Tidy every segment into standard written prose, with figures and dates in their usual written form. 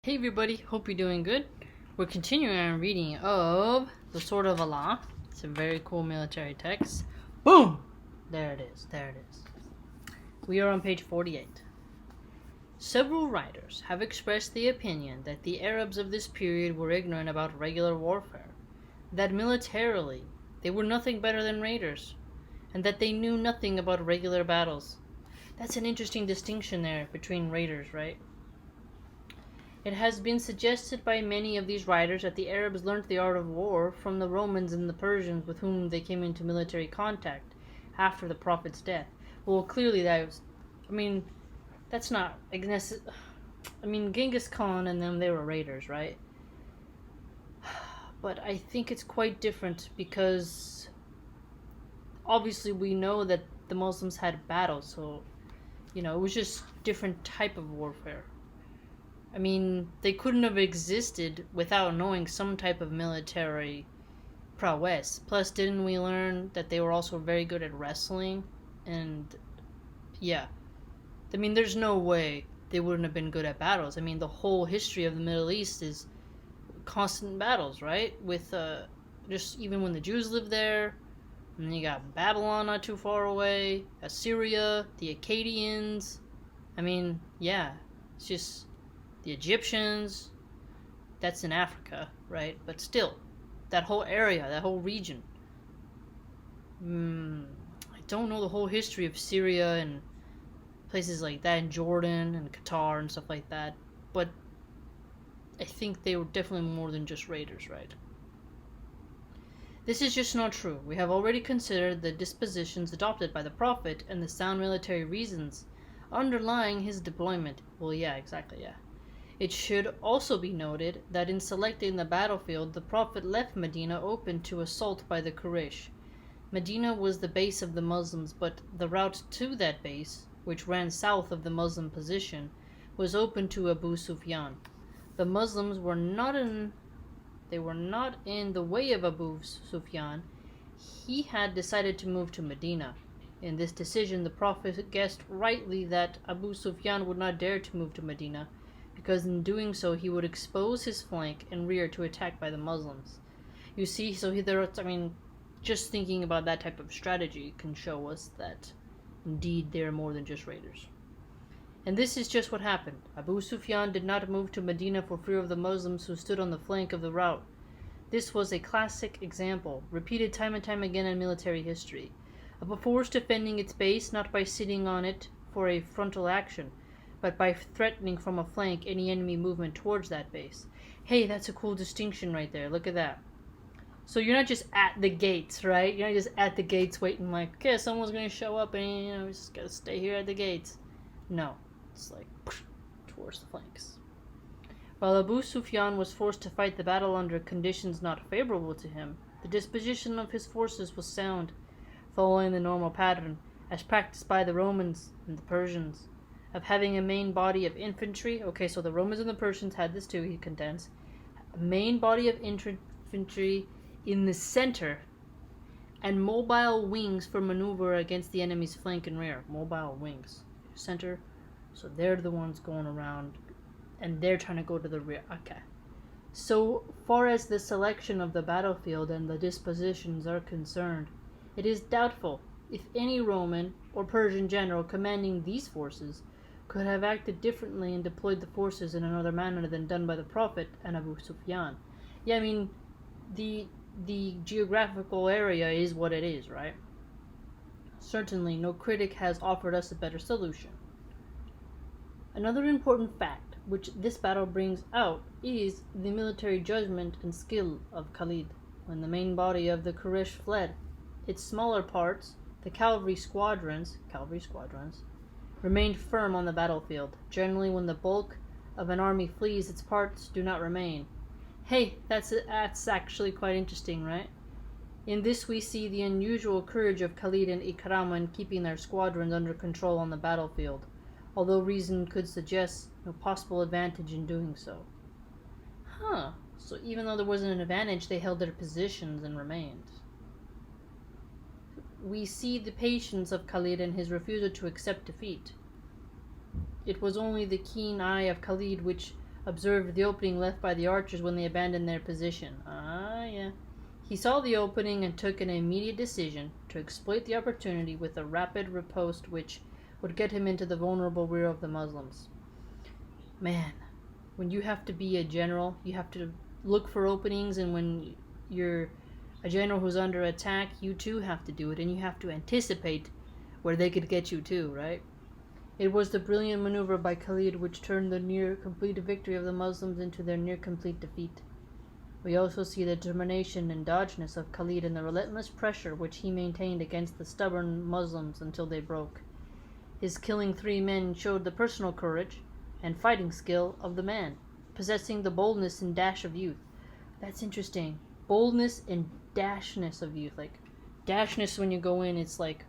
Hey everybody, hope you're doing good. We're continuing our reading of The Sword of Allah. It's a very cool military text. Boom! There it is. We are on page 48. Several writers have expressed the opinion that the Arabs of this period were ignorant about regular warfare, that militarily they were nothing better than raiders, and that they knew nothing about regular battles. That's an interesting distinction there between raiders, right? It has been suggested by many of these writers that the Arabs learnt the art of war from the Romans and the Persians with whom they came into military contact after the Prophet's death. Well, clearly that's not Genghis Khan and them, they were raiders, right? But I think it's quite different because obviously we know that the Muslims had battles, so, it was just different type of warfare. They couldn't have existed without knowing some type of military prowess. Plus, didn't we learn that they were also very good at wrestling? And, yeah. There's no way they wouldn't have been good at battles. The whole history of the Middle East is constant battles, right? With, just even when the Jews lived there. And then you got Babylon not too far away. Assyria, the Akkadians. Yeah. It's just... the Egyptians, that's in Africa, right? But still, that whole area, that whole region. I don't know the whole history of Syria and places like that, in Jordan and Qatar and stuff like that. But I think they were definitely more than just raiders, right? This is just not true. We have already considered the dispositions adopted by the Prophet and the sound military reasons underlying his deployment. Well, yeah, exactly, yeah. It should also be noted that in selecting the battlefield, the Prophet left Medina open to assault by the Quraysh. Medina was the base of the Muslims, but the route to that base, which ran south of the Muslim position, was open to Abu Sufyan. The Muslims were not in the way of Abu Sufyan. He had decided to move to Medina. In this decision, the Prophet guessed rightly that Abu Sufyan would not dare to move to Medina, because in doing so he would expose his flank and rear to attack by the Muslims. You see, just thinking about that type of strategy can show us that indeed they are more than just raiders. And this is just what happened. Abu Sufyan did not move to Medina for fear of the Muslims who stood on the flank of the route. This was a classic example, repeated time and time again in military history, of a force defending its base not by sitting on it for a frontal action, but by threatening from a flank any enemy movement towards that base. Hey, that's a cool distinction right there. Look at that. So you're not just at the gates, right? You're not just at the gates waiting like, okay, someone's going to show up and, we just got to stay here at the gates. No. It's like, towards the flanks. While Abu Sufyan was forced to fight the battle under conditions not favorable to him, the disposition of his forces was sound, following the normal pattern, as practiced by the Romans and the Persians, of having a main body of infantry. Okay, so the Romans and the Persians had this too, he contends. A main body of infantry in the center, and mobile wings for maneuver against the enemy's flank and rear. Mobile wings. Center. So they're the ones going around, and they're trying to go to the rear. Okay. So far as the selection of the battlefield and the dispositions are concerned, it is doubtful if any Roman or Persian general commanding these forces could have acted differently and deployed the forces in another manner than done by the Prophet and Abu Sufyan. Yeah, the geographical area is what it is, right? Certainly, no critic has offered us a better solution. Another important fact which this battle brings out is the military judgment and skill of Khalid. When the main body of the Quraysh fled, its smaller parts, the cavalry squadrons, remained firm on the battlefield. Generally, when the bulk of an army flees, its parts do not remain. Hey, that's actually quite interesting, right? In this we see the unusual courage of Khalid and Ikrama in keeping their squadrons under control on the battlefield, although reason could suggest no possible advantage in doing so. So even though there wasn't an advantage, they held their positions and remained. We see the patience of Khalid and his refusal to accept defeat. It was only the keen eye of Khalid which observed the opening left by the archers when they abandoned their position. Ah, yeah. He saw the opening and took an immediate decision to exploit the opportunity with a rapid riposte which would get him into the vulnerable rear of the Muslims. Man, when you have to be a general, you have to look for openings, and when you're a general who's under attack, you too have to do it, and you have to anticipate where they could get you too, right? It was the brilliant maneuver by Khalid which turned the near-complete victory of the Muslims into their near-complete defeat. We also see the determination and dodginess of Khalid and the relentless pressure which he maintained against the stubborn Muslims until they broke. His killing 3 men showed the personal courage and fighting skill of the man, possessing the boldness and dash of youth. That's interesting. Boldness and dashness of youth. Like, dashness when you go in, it's like,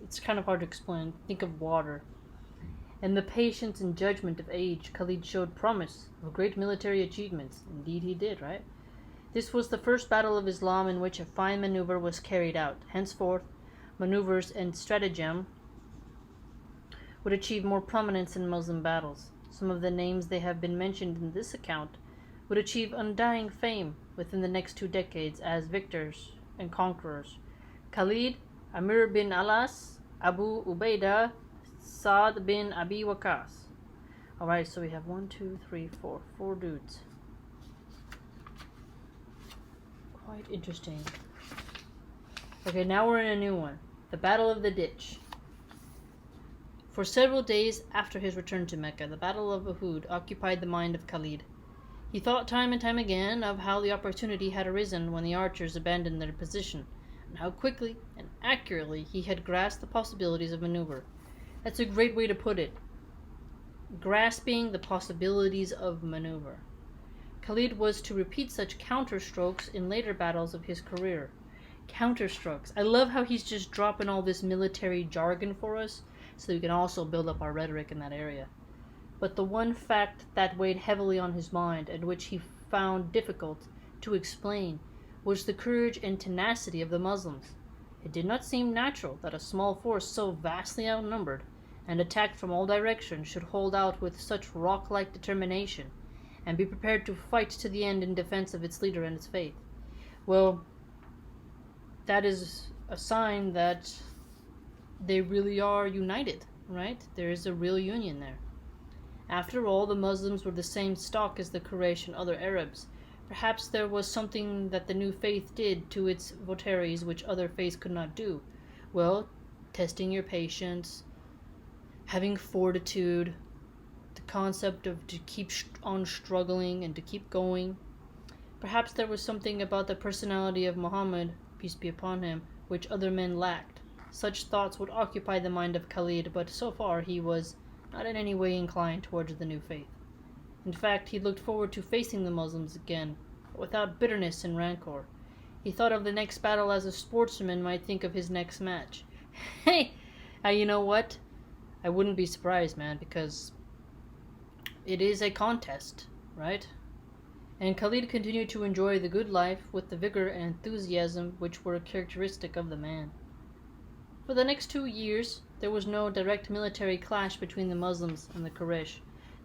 it's kind of hard to explain. Think of water. And the patience and judgment of age, Khalid showed promise of great military achievements. Indeed he did, right? This was the first battle of Islam in which a fine maneuver was carried out. Henceforth, maneuvers and stratagem would achieve more prominence in Muslim battles. Some of the names they have been mentioned in this account would achieve undying fame within the next 2 decades as victors and conquerors. Khalid, Amir bin Alas, Abu Ubaidah, Saad bin Abi Waqas. Alright, so we have 1, 2, 3, 4 dudes. Quite interesting. Okay, now we're in a new one. The Battle of the Ditch. For several days after his return to Mecca, the Battle of Uhud occupied the mind of Khalid. He thought time and time again of how the opportunity had arisen when the archers abandoned their position, and how quickly and accurately he had grasped the possibilities of maneuver. That's a great way to put it. Grasping the possibilities of maneuver. Khalid was to repeat such counterstrokes in later battles of his career. Counterstrokes. I love how he's just dropping all this military jargon for us so we can also build up our rhetoric in that area. But the one fact that weighed heavily on his mind and which he found difficult to explain was the courage and tenacity of the Muslims. It did not seem natural that a small force so vastly outnumbered and attacked from all directions should hold out with such rock-like determination and be prepared to fight to the end in defense of its leader and its faith. Well, that is a sign that they really are united, right? There is a real union there. After all, the Muslims were the same stock as the Quraysh and other Arabs. Perhaps there was something that the new faith did to its votaries which other faiths could not do. Well, testing your patience, having fortitude, the concept of to keep on struggling and to keep going. Perhaps there was something about the personality of Muhammad, peace be upon him, which other men lacked. Such thoughts would occupy the mind of Khalid, but so far he was not in any way inclined towards the new faith. In fact, he looked forward to facing the Muslims again, but without bitterness and rancor. He thought of the next battle as a sportsman might think of his next match. Hey, you know what? I wouldn't be surprised, man, because it is a contest, right? And Khalid continued to enjoy the good life with the vigor and enthusiasm which were characteristic of the man. For the next 2 years, there was no direct military clash between the Muslims and the Quraysh.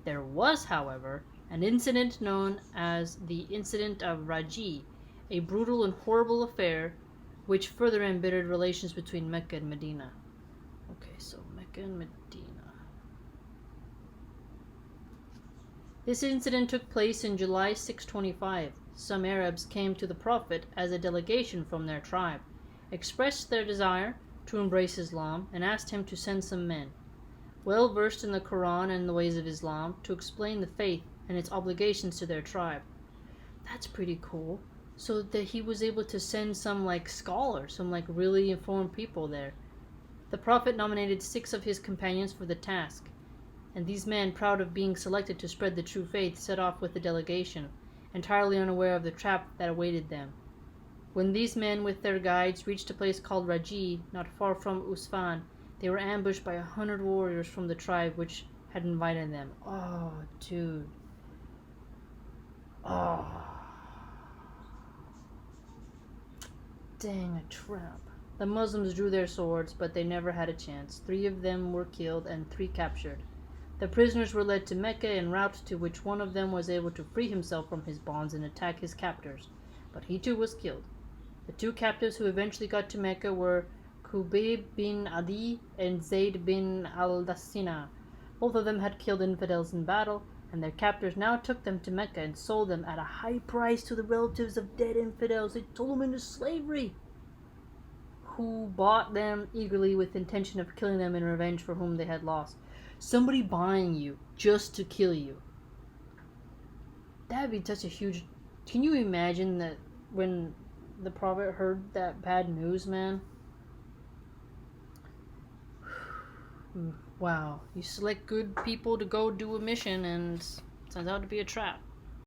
There was, however, an incident known as the Incident of Raji, a brutal and horrible affair which further embittered relations between Mecca and Medina. Okay, so Mecca and Medina. This incident took place in July 625. Some Arabs came to the Prophet as a delegation from their tribe, expressed their desire to embrace Islam, and asked him to send some men, well versed in the Quran and the ways of Islam, to explain the faith and its obligations to their tribe. That's pretty cool. So that he was able to send some scholars, some really informed people there. The Prophet nominated 6 of his companions for the task, and these men, proud of being selected to spread the true faith, set off with the delegation, entirely unaware of the trap that awaited them. When these men with their guides reached a place called Raji, not far from Usfan, they were ambushed by 100 warriors from the tribe which had invited them. Oh, dude. Oh. Dang, a trap. The Muslims drew their swords, but they never had a chance. 3 of them were killed and 3 captured. The prisoners were led to Mecca en route, to which one of them was able to free himself from his bonds and attack his captors, but he too was killed. The two captives who eventually got to Mecca were Khubayb bin Adi and Zayd bin al-Dassina. Both of them had killed infidels in battle, and their captors now took them to Mecca and sold them at a high price to the relatives of dead infidels. They sold them into slavery, who bought them eagerly with intention of killing them in revenge for whom they had lost. Somebody buying you just to kill you. That'd be such a huge... Can you imagine that when the Prophet heard that bad news, man? Wow. You select good people to go do a mission and it turns out to be a trap.